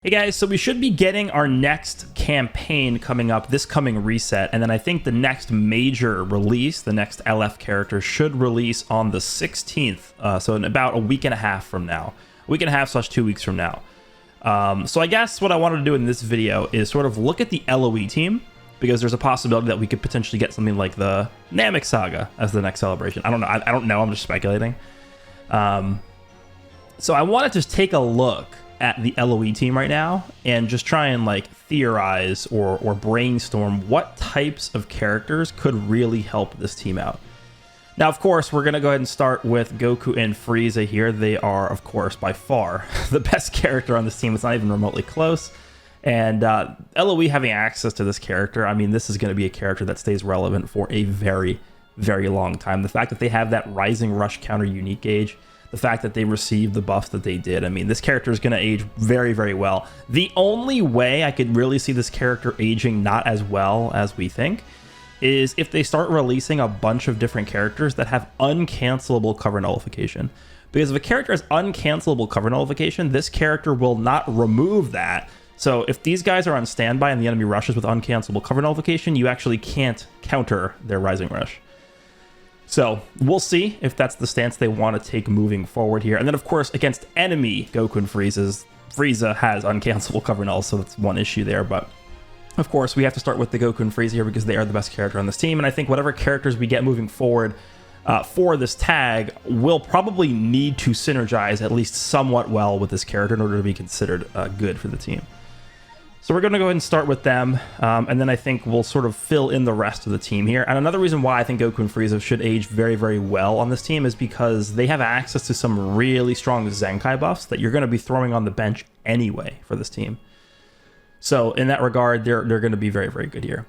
Hey guys, so we should be getting our next campaign coming up, this coming reset, and then I think the next major release, the next LF character, should release on the 16th, so in about a week and a half from now. A week and a half / 2 weeks from now. So I guess what I wanted to do in this video is sort of look at the LOE team, because there's a possibility that we could potentially get something like the Namek Saga as the next celebration. I don't know, I'm just speculating. So I want to just take a look at the LOE team right now and just try and like theorize or brainstorm what types of characters could really help this team out. Now, of course, we're going to go ahead and start with Goku and Frieza here. They are, of course, by far the best character on this team. It's not even remotely close. And LOE having access to this character, I mean, this is going to be a character that stays relevant for a very, very long time. The fact that they have that Rising Rush counter unique gauge, the fact that they received the buffs that they did. I mean, this character is going to age very, very well. The only way I could really see this character aging not as well as we think is if they start releasing a bunch of different characters that have uncancelable cover nullification. Because if a character has uncancelable cover nullification, this character will not remove that. So if these guys are on standby and the enemy rushes with uncancelable cover nullification, you actually can't counter their Rising Rush. So we'll see if that's the stance they want to take moving forward here. And then, of course, against enemy Goku and Frieza has uncancelable cover null, so that's one issue there. But, of course, we have to start with the Goku and Frieza here because they are the best character on this team. And I think whatever characters we get moving forward for this tag will probably need to synergize at least somewhat well with this character in order to be considered good for the team. So we're going to go ahead and start with them, and then I think we'll sort of fill in the rest of the team here. And another reason why I think Goku and Frieza should age very, very well on this team is because they have access to some really strong Zenkai buffs that you're going to be throwing on the bench anyway for this team. So in that regard, they're going to be very, very good here.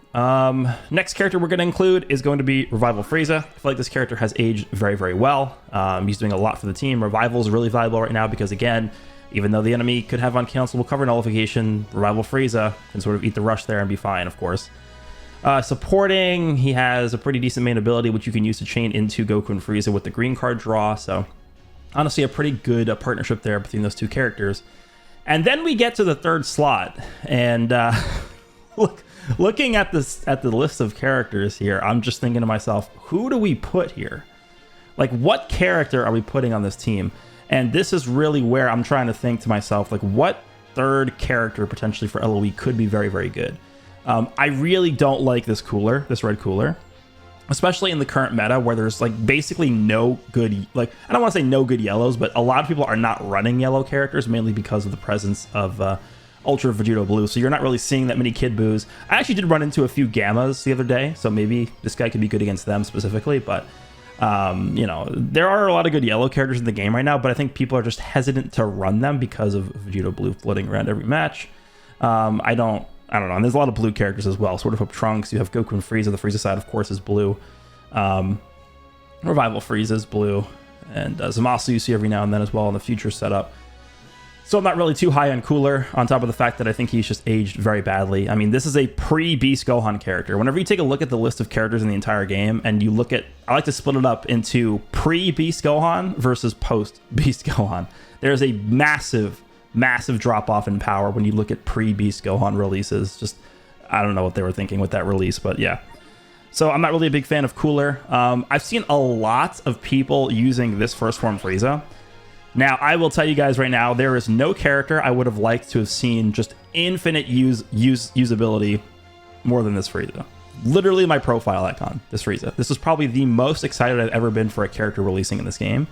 Next character we're going to include is going to be Revival Frieza. I feel like this character has aged very, very well. He's doing a lot for the team. Revival is really valuable right now because, again, even though the enemy could have uncancelable cover nullification, Revival Frieza can sort of eat the rush there and be fine, of course. Supporting, he has a pretty decent main ability, which you can use to chain into Goku and Frieza with the green card draw. So, honestly, a pretty good partnership there between those two characters. And then we get to the third slot. And looking at the list of characters here, I'm just thinking to myself, who do we put here? Like, what character are we putting on this team? And this is really where I'm trying to think to myself, like, what third character potentially for LOE could be very, very good? I really don't like this cooler, this red cooler, especially in the current meta where there's like basically no good, like, I don't want to say no good yellows, but a lot of people are not running yellow characters mainly because of the presence of Ultra Vegito Blue. So you're not really seeing that many Kid Boos. I actually did run into a few Gammas the other day, so maybe this guy could be good against them specifically, but you know, there are a lot of good yellow characters in the game right now, but I think people are just hesitant to run them because of Vegito Blue floating around every match. I don't know. And there's a lot of blue characters as well. Sort of up Trunks. You have Goku and Frieza. The Frieza side, of course, is blue. Revival Frieza is blue. And Zamasu you see every now and then as well in the future setup. So I'm not really too high on Cooler, on top of the fact that I think he's just aged very badly. I mean, this is a pre-Beast Gohan character. Whenever you take a look at the list of characters in the entire game, and you look at, I like to split it up into pre-Beast Gohan versus post-Beast Gohan. There's a massive, massive drop-off in power when you look at pre-Beast Gohan releases. Just, I don't know what they were thinking with that release, but yeah. So I'm not really a big fan of Cooler. I've seen a lot of people using this first form Frieza. Now, I will tell you guys right now, there is no character I would have liked to have seen just infinite usability more than this Frieza. Literally my profile icon, this Frieza. This is probably the most excited I've ever been for a character releasing in this game.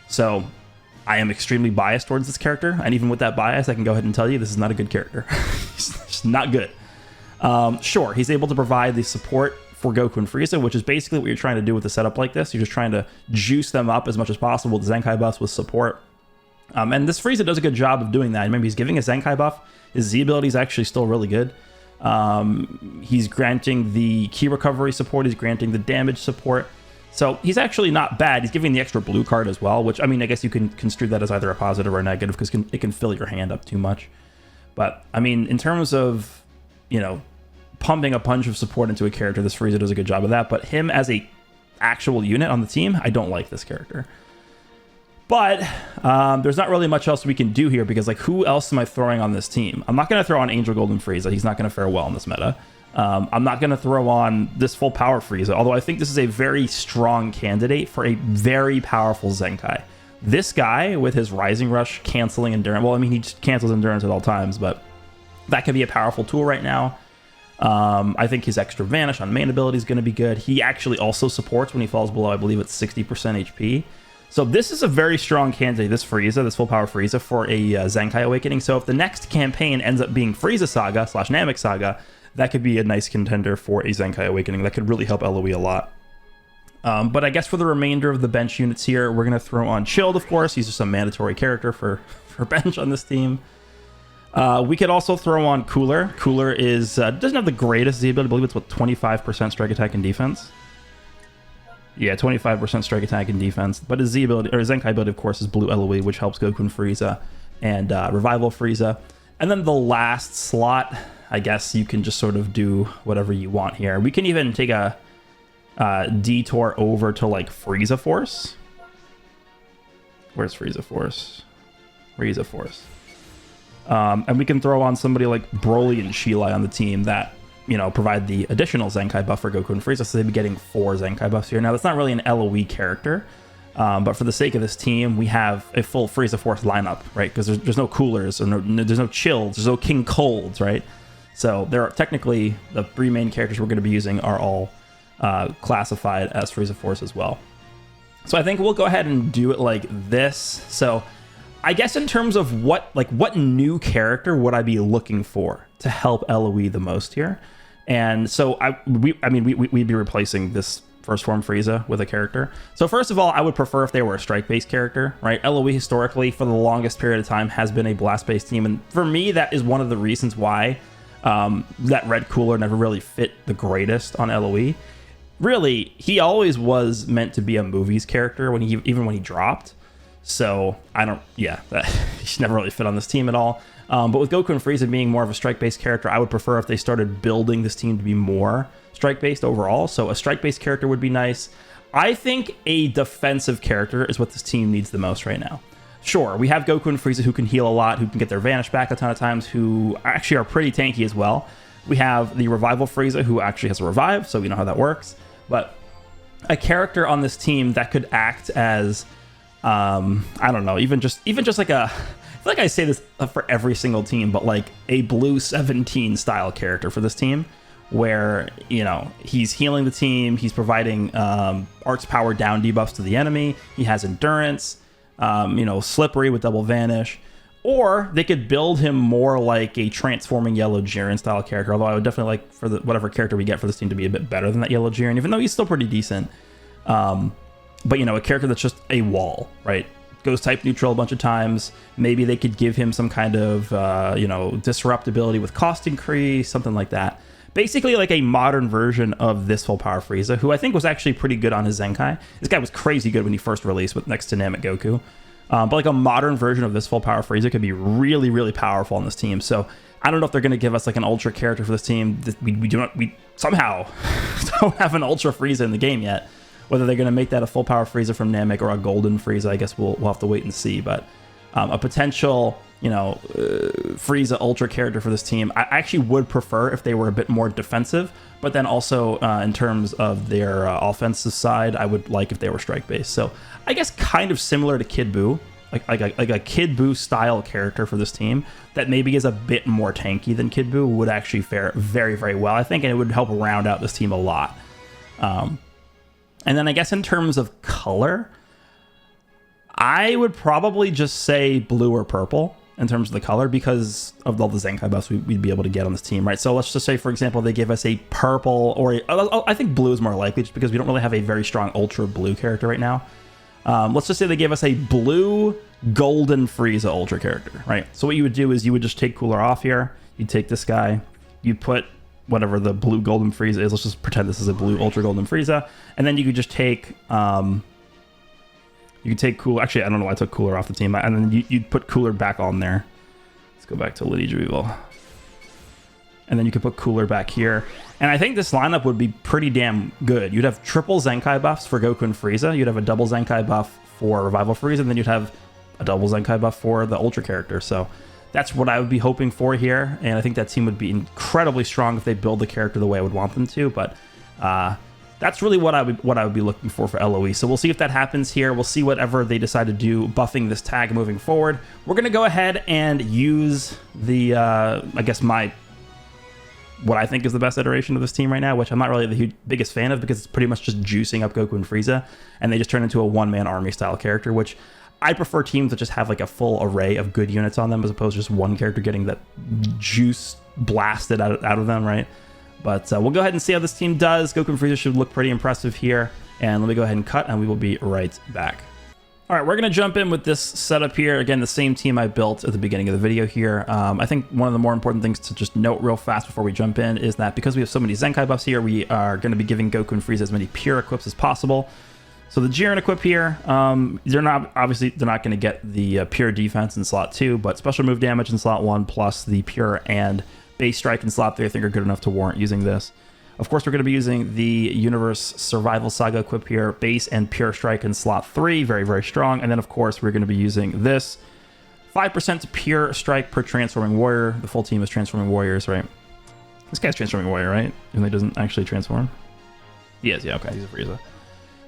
So, I am extremely biased towards this character, and even with that bias, I can go ahead and tell you this is not a good character. It's just not good. Sure, he's able to provide the support for Goku and Frieza, which is basically what you're trying to do with a setup like this. You're just trying to juice them up as much as possible with Zenkai buffs with support. And this Frieza does a good job of doing that. Remember, he's giving a Zenkai buff. His Z ability is actually still really good. He's granting the ki recovery support. He's granting the damage support. So he's actually not bad. He's giving the extra blue card as well, which, I mean, I guess you can construe that as either a positive or a negative because it can fill your hand up too much. But, I mean, in terms of, you know, pumping a punch of support into a character, this Frieza does a good job of that. But him as a actual unit on the team, I don't like this character. But there's not really much else we can do here because, like, who else am I throwing on this team? I'm not going to throw on Angel Golden Frieza. He's not going to fare well in this meta. I'm not going to throw on this full power Frieza, although I think this is a very strong candidate for a very powerful Zenkai. This guy with his Rising Rush canceling endurance. Well, I mean, he just cancels endurance at all times, but that could be a powerful tool right now. I think his extra vanish on main ability is going to be good. He actually also supports when he falls below, I believe it's 60% HP. So this is a very strong candidate, this Frieza, this full power Frieza, for a Zenkai Awakening. So if the next campaign ends up being Frieza Saga / Namek Saga, that could be a nice contender for a Zenkai Awakening. That could really help LOE a lot. But I guess for the remainder of the bench units here, we're going to throw on Shield, of course. He's just a mandatory character for bench on this team. We could also throw on Cooler. Cooler is doesn't have the greatest Z ability. I believe it's, what, 25% strike attack and defense? Yeah, 25% strike attack and defense. But his Z ability, or his Zenkai ability, of course, is Blue LOE, which helps Goku and Frieza, and Revival Frieza. And then the last slot, I guess you can just sort of do whatever you want here. We can even take a detour over to, like, Frieza Force. Where's Frieza Force? Frieza Force. And we can throw on somebody like Broly and Sheila on the team that, you know, provide the additional Zenkai buff for Goku and Frieza, so they'd be getting 4 Zenkai buffs here. Now, that's not really an LOE character, but for the sake of this team, we have a full Frieza Force lineup, right? Because there's no Coolers, or there's no Chills, there's no King Colds, right? So there are technically the 3 main characters we're going to be using are all classified as Frieza Force as well. So I think we'll go ahead and do it like this. So I guess in terms of what new character would I be looking for to help LOE the most here? And so we'd be replacing this first form Frieza with a character. So first of all, I would prefer if they were a strike-based character, right? LOE historically, for the longest period of time, has been a blast-based team. And for me, that is one of the reasons why that Red Cooler never really fit the greatest on LOE. Really, he always was meant to be a movies character even when he dropped. So he never really fit on this team at all. But with Goku and Frieza being more of a strike-based character, I would prefer if they started building this team to be more strike-based overall. So a strike-based character would be nice. I think a defensive character is what this team needs the most right now. Sure, we have Goku and Frieza who can heal a lot, who can get their Vanish back a ton of times, who actually are pretty tanky as well. We have the Revival Frieza who actually has a revive, so we know how that works. But a character on this team that could act as, I don't know, even just like I feel like I say this for every single team, but like a Blue 17 style character for this team, where, you know, he's healing the team, he's providing Arts Power down debuffs to the enemy, he has endurance, Slippery with double vanish, or they could build him more like a transforming Yellow Jiren style character, although I would definitely like for whatever character we get for this team to be a bit better than that Yellow Jiren, even though he's still pretty decent. But, you know, a character that's just a wall, right? Goes type neutral a bunch of times. Maybe they could give him some kind of, disrupt ability with cost increase, something like that. Basically like a modern version of this full power Frieza, who I think was actually pretty good on his Zenkai. This guy was crazy good when he first released with next to Namek Goku. But like a modern version of this full power Frieza could be really, really powerful on this team. So I don't know if they're going to give us like an ultra character for this team. We somehow don't have an ultra Frieza in the game yet. Whether they're going to make that a full power Frieza from Namek or a golden Frieza, I guess we'll have to wait and see. But a potential, Frieza ultra character for this team, I actually would prefer if they were a bit more defensive. But then also in terms of their offensive side, I would like if they were strike based. So I guess kind of similar to Kid Buu, like a Kid Buu style character for this team that maybe is a bit more tanky than Kid Buu would actually fare very, very well, I think, and it would help round out this team a lot. And then I guess in terms of color, I would probably just say blue or purple in terms of the color because of all the Zenkai buffs we'd be able to get on this team, right? So let's just say, for example, they give us a purple or I think blue is more likely just because we don't really have a very strong ultra blue character right now. Let's just say they gave us a blue golden Frieza ultra character, right? So what you would do is you would just take Cooler off here. You'd take this guy. You'd put whatever the blue golden Frieza is. Let's just pretend this is a blue ultra golden Frieza. And then you could just take, Cooler. Actually, I don't know why I took Cooler off the team. And then you'd put Cooler back on there. Let's go back to Lineage of Evil. and then you could put Cooler back here. And I think this lineup would be pretty damn good. You'd have triple Zenkai buffs for Goku and Frieza. You'd have a double Zenkai buff for Revival Frieza, and then you'd have a double Zenkai buff for the Ultra character. So that's what I would be hoping for here, and I think that team would be incredibly strong if they build the character the way I would want them to. But that's really what I would be looking for LOE. So we'll see if that happens here. We'll see whatever they decide to do buffing this tag moving forward. We're gonna go ahead and use the I guess what I think is the best iteration of this team right now, which I'm not really the biggest fan of because it's pretty much just juicing up Goku and Frieza, and they just turn into a one-man army style character, which I prefer teams that just have like a full array of good units on them as opposed to just one character getting that juice blasted out of them, right? But we'll go ahead and see how this team does. Goku and Frieza should look pretty impressive here, and let me go ahead and cut, and we will be right back. All right, we're going to jump in with this setup here. Again, the same team I built at the beginning of the video here. I think one of the more important things to just note real fast before we jump in is that because we have so many Zenkai buffs here, we are going to be giving Goku and Frieza as many pure equips as possible. So the Jiren equip here, they're not going to get the pure defense in slot 2, but special move damage in slot 1 plus the pure and base strike in slot 3 I think are good enough to warrant using this. Of course, we're going to be using the Universe Survival Saga equip here, base and pure strike in slot 3, very, very strong. And then, of course, we're going to be using this 5% pure strike per transforming warrior. The full team is transforming warriors, right? This guy's transforming warrior, right? And he doesn't actually transform. He is, yeah, okay, he's a Frieza.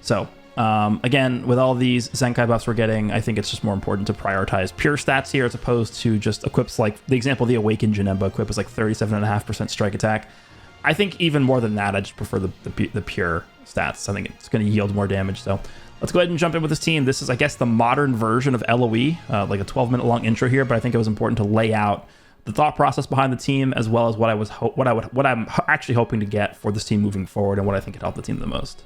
So, again, with all these Zenkai buffs we're getting, I think it's just more important to prioritize pure stats here as opposed to just equips like the example, the Awakened Janemba equip is like 37.5% strike attack. I think even more than that, I just prefer the pure stats. I think it's going to yield more damage. So let's go ahead and jump in with this team. This is, I guess, the modern version of LOE, like a 12-minute long intro here. But I think it was important to lay out the thought process behind the team, as well as what I'm actually hoping to get for this team moving forward, and what I think could help the team the most.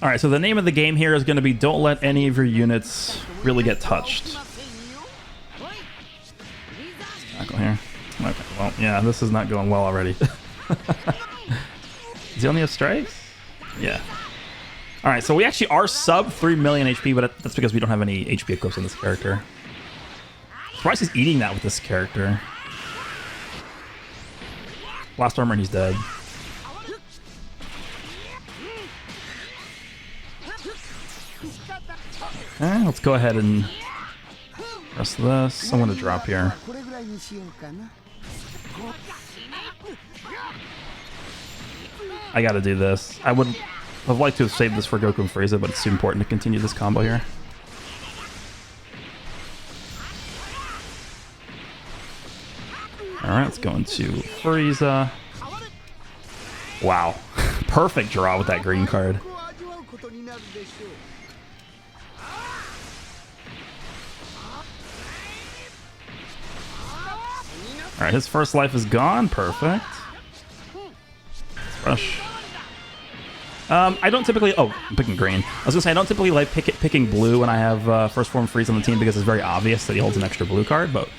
All right, so the name of the game here is going to be don't let any of your units really get touched. Tackle here. Okay, well, yeah, this is not going well already. Does he only have strikes? Yeah. All right, so we actually are sub 3 million HP, but that's because we don't have any HP equips on this character. Surprised he's eating that with this character. Blast armor and he's dead. Okay, let's go ahead and press this. I'm going to drop here. I got to do this. I would have liked to have saved this for Goku and Frieza, but it's too important to continue this combo here. Alright, let's go into Frieza. Wow. Perfect draw with that green card. Alright, his first life is gone. Perfect. Rush. I don't typically... Oh, I'm picking green. I was going to say, I don't typically like picking blue when I have First Form Freeze on the team because it's very obvious that he holds an extra blue card, but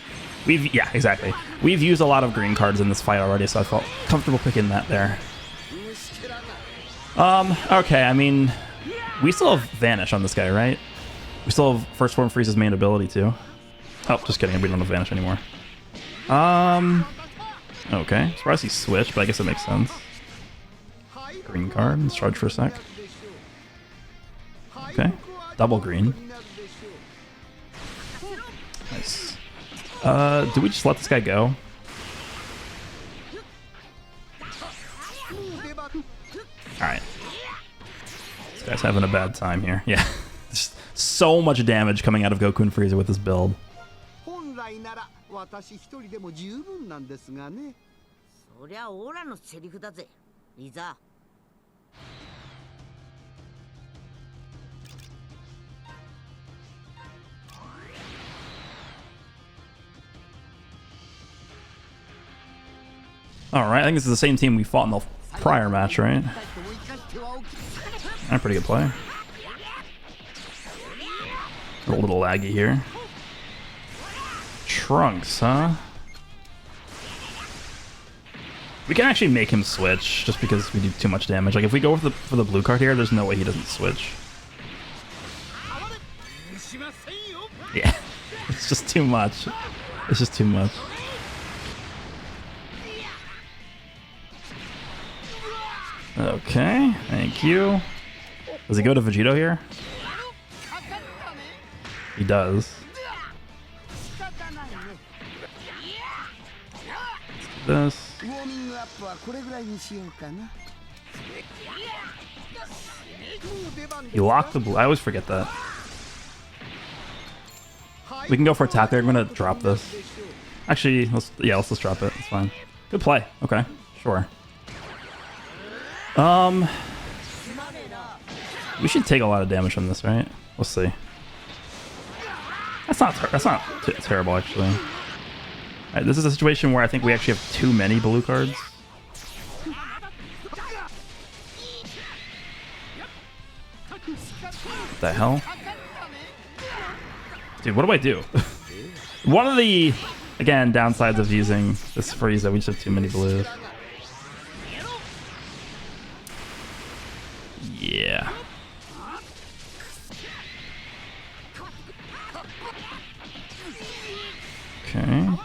we've... Yeah, exactly. We've used a lot of green cards in this fight already, so I felt comfortable picking that there. Okay, I mean... We still have Vanish on this guy, right? We still have First Form Freeze's main ability, too. Oh, just kidding. We don't have Vanish anymore. Okay. Surprised he switched, but I guess it makes sense. Green card. Let's charge for a sec. Okay. Double green. Nice. Do we just let this guy go? Alright. This guy's having a bad time here. Yeah. Just so much damage coming out of Goku and Frieza with this build. Alright, I think this is the same team we fought in the prior match, right? Pretty good play. A little laggy here. Trunks, huh? We can actually make him switch just because we do too much damage. Like if we go for the blue card here, there's no way he doesn't switch. Yeah, it's just too much. It's just too much. Okay, thank you. Does he go to Vegito here? He does. Let's do this. You locked the blue. I always forget that. We can go for attack there. I'm gonna drop this. Actually, let's just drop it. It's fine. Good play. Okay, sure. We should take a lot of damage from this, right? We'll see. That's not terrible actually. All right, this is a situation where I think we actually have too many blue cards. What the hell? Dude, what do I do? One of the, again, downsides of using this Frieza, we just have too many blues. Yeah. Okay. I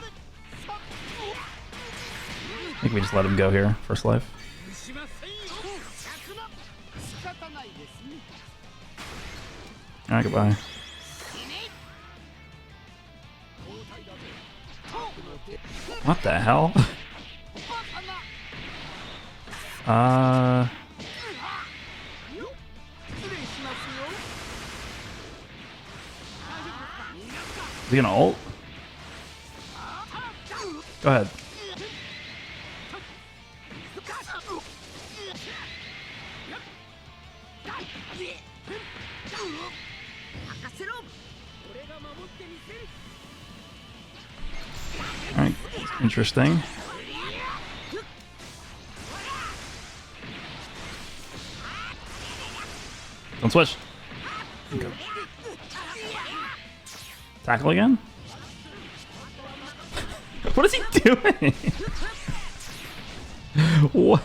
think we just let him go here, first life. Alright, goodbye. What the hell? Is he gonna ult? Go ahead. Alright, interesting. Don't switch. Okay. Tackle again? What is he doing? What?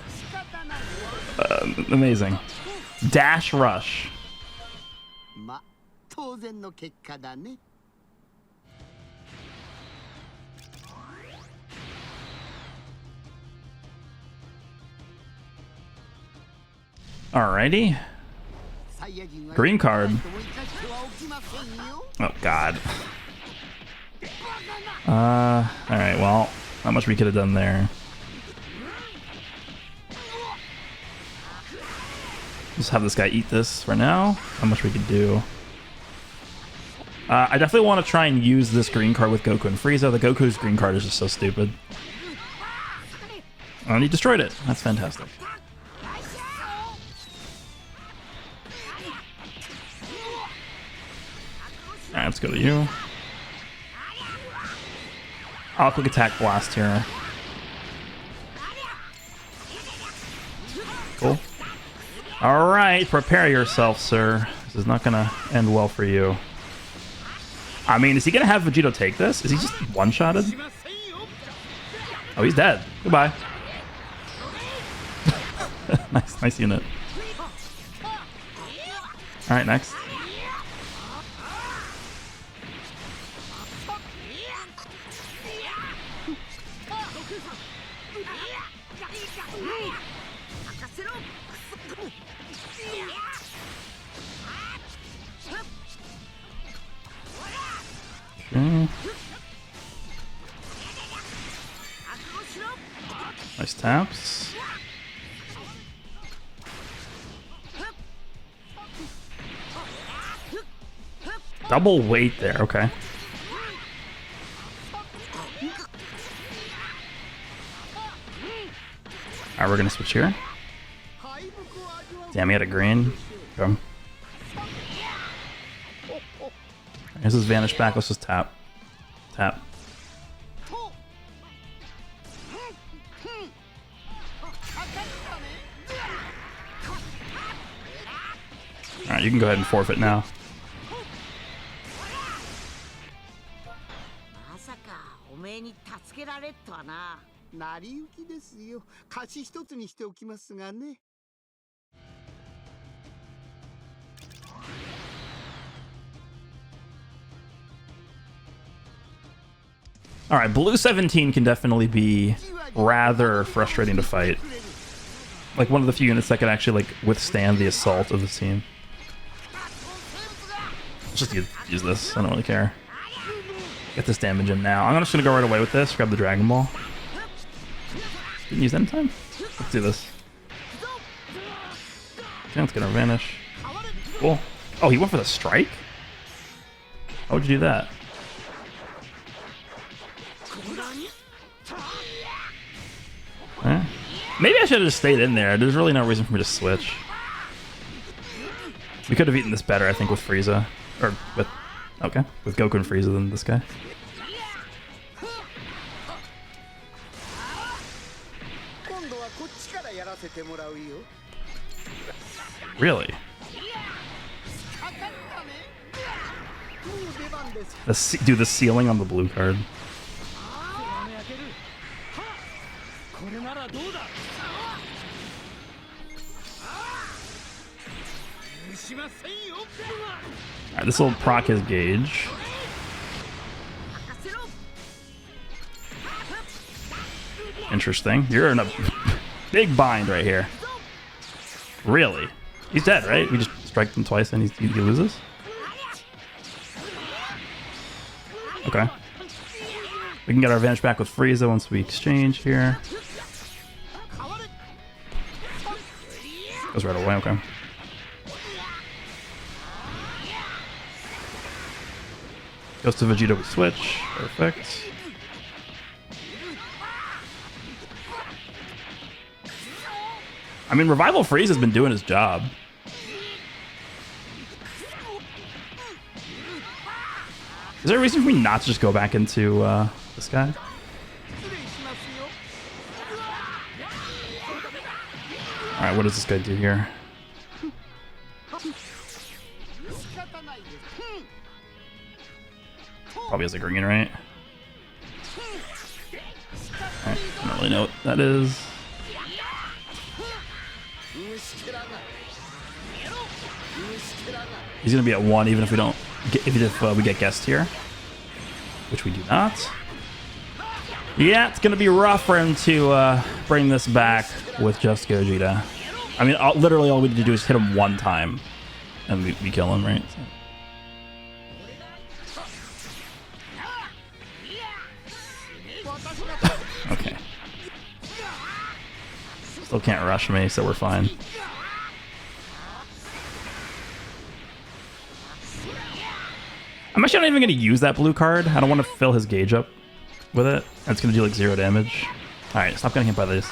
Amazing. Dash rush. Alrighty. Green card. Oh god. Alright, well, not much we could have done there. Just have this guy eat this for now. Not much we could do. I definitely want to try and use this green card with Goku and Frieza. The Goku's green card is just so stupid. And he destroyed it. That's fantastic. Alright, let's go to you. I'll quick attack blast here. Cool. Alright, prepare yourself, sir. This is not gonna end well for you. I mean, is he gonna have Vegito take this? Is he just one-shotted? Oh, he's dead. Goodbye. Nice unit. Alright, next. Okay. Nice taps. Double weight there, okay. Alright, we're gonna switch here. Damn, he had a green. Okay. Here's his vanish back. Let's just tap. Tap. Alright, you can go ahead and forfeit now. All right, blue 17 can definitely be rather frustrating to fight. Like one of the few units that can actually like withstand the assault of the team. Let's just use this. I don't really care. Get this damage in now. I'm just gonna go right away with this. Grab the Dragon Ball. Didn't use that in time. Let's do this. Okay, it's gonna vanish. Cool. Oh, he went for the strike? How would you do that? Eh? Maybe I should have just stayed in there. There's really no reason for me to switch. We could have eaten this better, I think, with Frieza. Or with... Okay, with Goku and Frieza than this guy. Really? Dude, the ceiling on the blue card. Alright, this will proc his gauge. Interesting. You're in a big bind right here. Really? He's dead, right? We just strike him twice and he loses? Okay. We can get our advantage back with Frieza once we exchange here. Goes right away, okay. Goes to Vegeta with switch. Perfect. I mean, Revival Freeze has been doing his job. Is there a reason for me not to just go back into this guy? Alright, what does this guy do here? Probably has a green, right? Alright, I don't really know what that is. He's gonna be at 1 even if we don't get, if we get guessed here, which we do not. Yeah, it's gonna be rough for him to bring this back with just Gogeta. I mean, literally all we need to do is hit him 1 time, and we kill him, right? So. Okay. Still can't rush me, so we're fine. I'm actually not even going to use that blue card. I don't want to fill his gauge up with it. It's going to do like 0 damage. Alright, stop getting hit by this.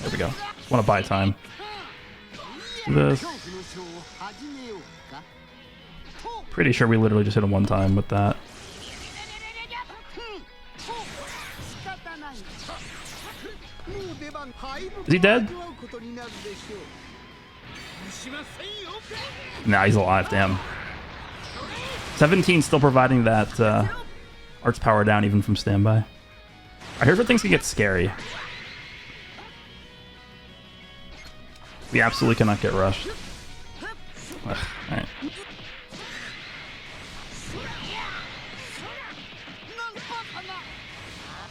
There we go. Just want to buy time. Do this. Pretty sure we literally just hit him 1 time with that. Is he dead? Nah, he's alive, damn. 17 still providing that arts power down even from standby. Alright, here's where things can get scary. We absolutely cannot get rushed. Alright.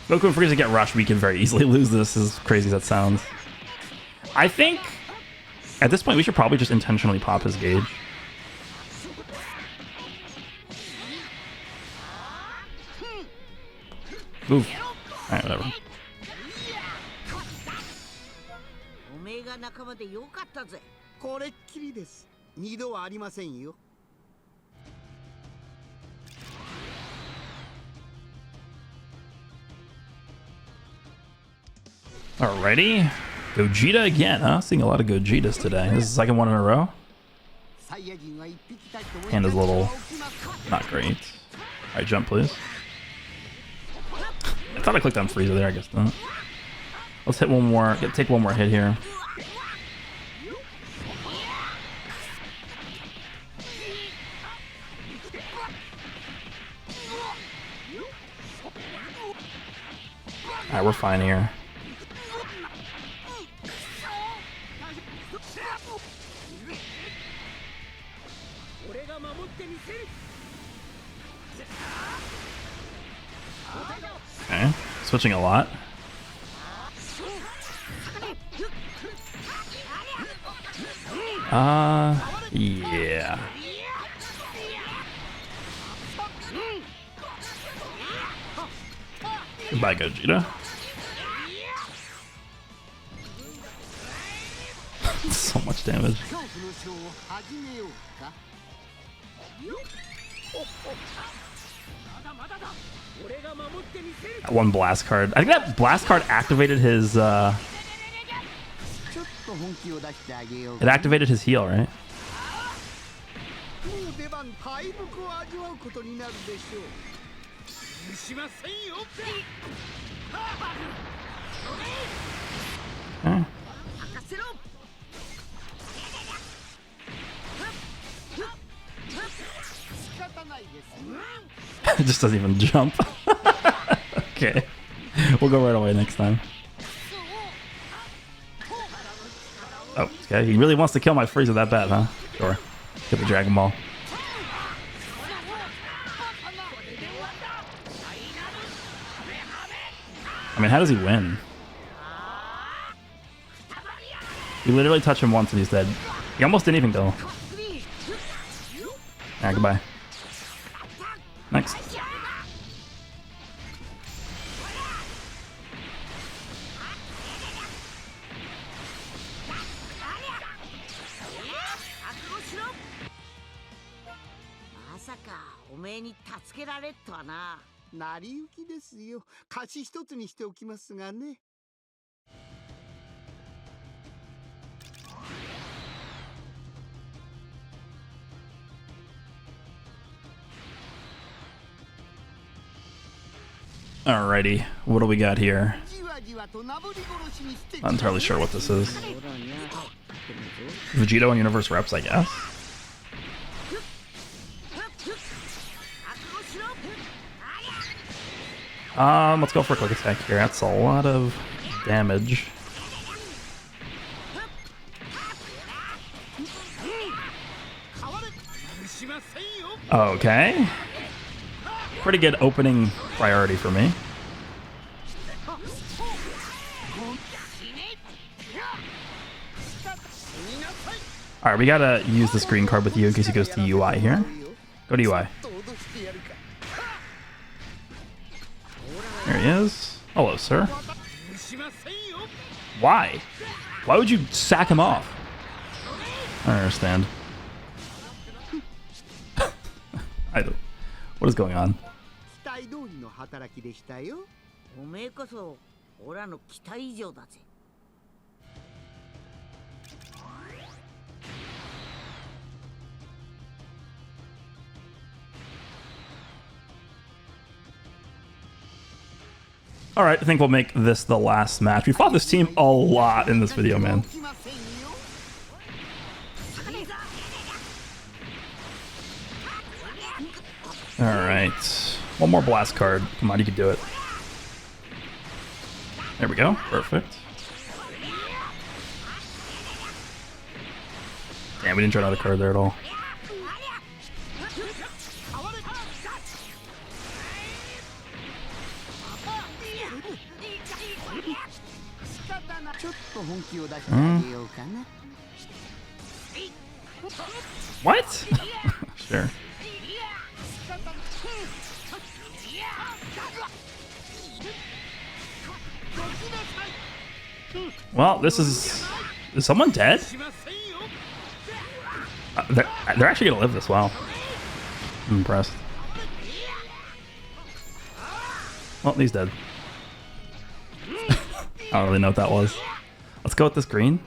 Goku and Frieza get rushed, we can very easily lose this, as crazy as that sounds. I think, at this point, we should probably just intentionally pop his gauge. Move. Alright, whatever. Alrighty. Gogeta again, huh? Seeing a lot of Gogetas today. This is the 2nd one in a row. Hand is a little not great. Alright, jump please. I thought I clicked on Frieza there, I guess not. Let's hit one more, take one more hit here. Alright, we're fine here. Okay, switching a lot. Yeah. Goodbye, Gogeta. So much damage. That one blast card. I think that blast card activated his it activated his heal, right? Okay. It just doesn't even jump. Okay. We'll go right away next time. Oh, okay. He really wants to kill my Frieza that bad, huh? Sure. Get the Dragon Ball. I mean, how does he win? You literally touch him once and he's dead. He almost didn't even go. Ah, goodbye. Next. Alrighty, what do we got here? Not entirely sure what this is. Vegito and Universe Reps, I guess. Let's go for a quick attack here. That's a lot of damage. Okay. Pretty good opening priority for me. Alright, we gotta use this green card with you in case he goes to UI here. Go to UI. There he is. Hello, sir. Why? Why would you sack him off? I don't understand. What is going on? Alright, I think we'll make this the last match. We fought this team a lot in this video, man. Alright. One more blast card. Come on, you can do it. There we go. Perfect. Damn, we didn't draw another card there at all. What? Sure. Well, this is someone dead? They're actually gonna live this well. I'm impressed. Well, he's dead. I don't really know what that was. Let's go with this green.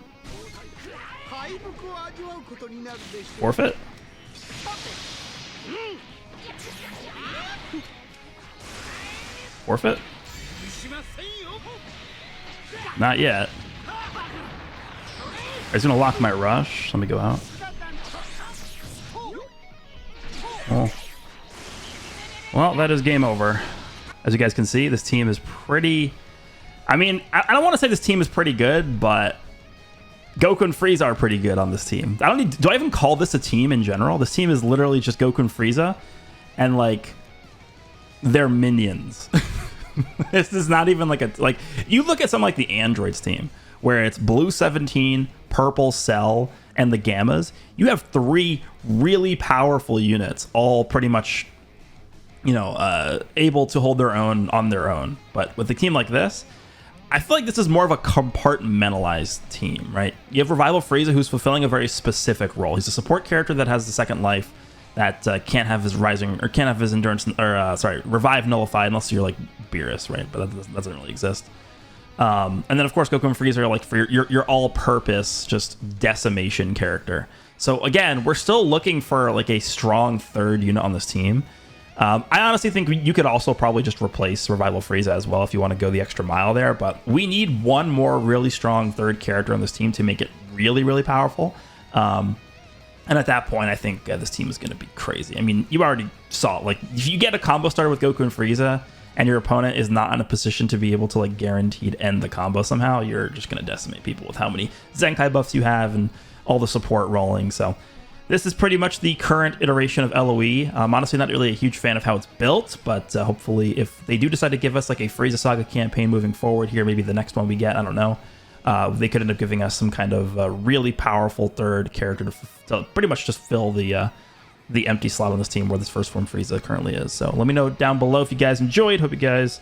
Forfeit. Forfeit. Not yet. He's gonna lock my rush. Let me go out. Oh. Well, that is game over. As you guys can see, this team is pretty... I mean, I don't want to say this team is pretty good, but Goku and Frieza are pretty good on this team. Do I even call this a team in general? This team is literally just Goku and Frieza and like their minions. This is not even like you look at something like the Androids team where it's Blue 17, Purple Cell, and the Gammas. You have 3 really powerful units, all pretty much, you know, able to hold their own on their own. But with a team like this, I feel like this is more of a compartmentalized team, right? You have Revival Frieza, who's fulfilling a very specific role. He's a support character that has the second life that can't have his endurance, or revive nullified unless you're like Beerus, right? But that doesn't really exist. And then of course Goku and Frieza are like for your all-purpose just decimation character. So again, we're still looking for like a strong third unit on this team. I honestly think you could also probably just replace Revival Frieza as well if you want to go the extra mile there, but we need one more really strong third character on this team to make it really, really powerful. And at that point, I think this team is going to be crazy. I mean, you already saw, like, if you get a combo starter with Goku and Frieza and your opponent is not in a position to be able to like guaranteed end the combo somehow, you're just going to decimate people with how many Zenkai buffs you have and all the support rolling. So this is pretty much the current iteration of LOE. I'm honestly not really a huge fan of how it's built, but hopefully if they do decide to give us like a Frieza Saga campaign moving forward here, maybe the next one we get, I don't know, they could end up giving us some kind of really powerful third character to pretty much just fill the empty slot on this team where this first form Frieza currently is. So let me know down below if you guys enjoyed. Hope you guys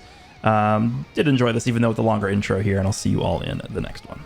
did enjoy this, even though with the longer intro here, and I'll see you all in the next one.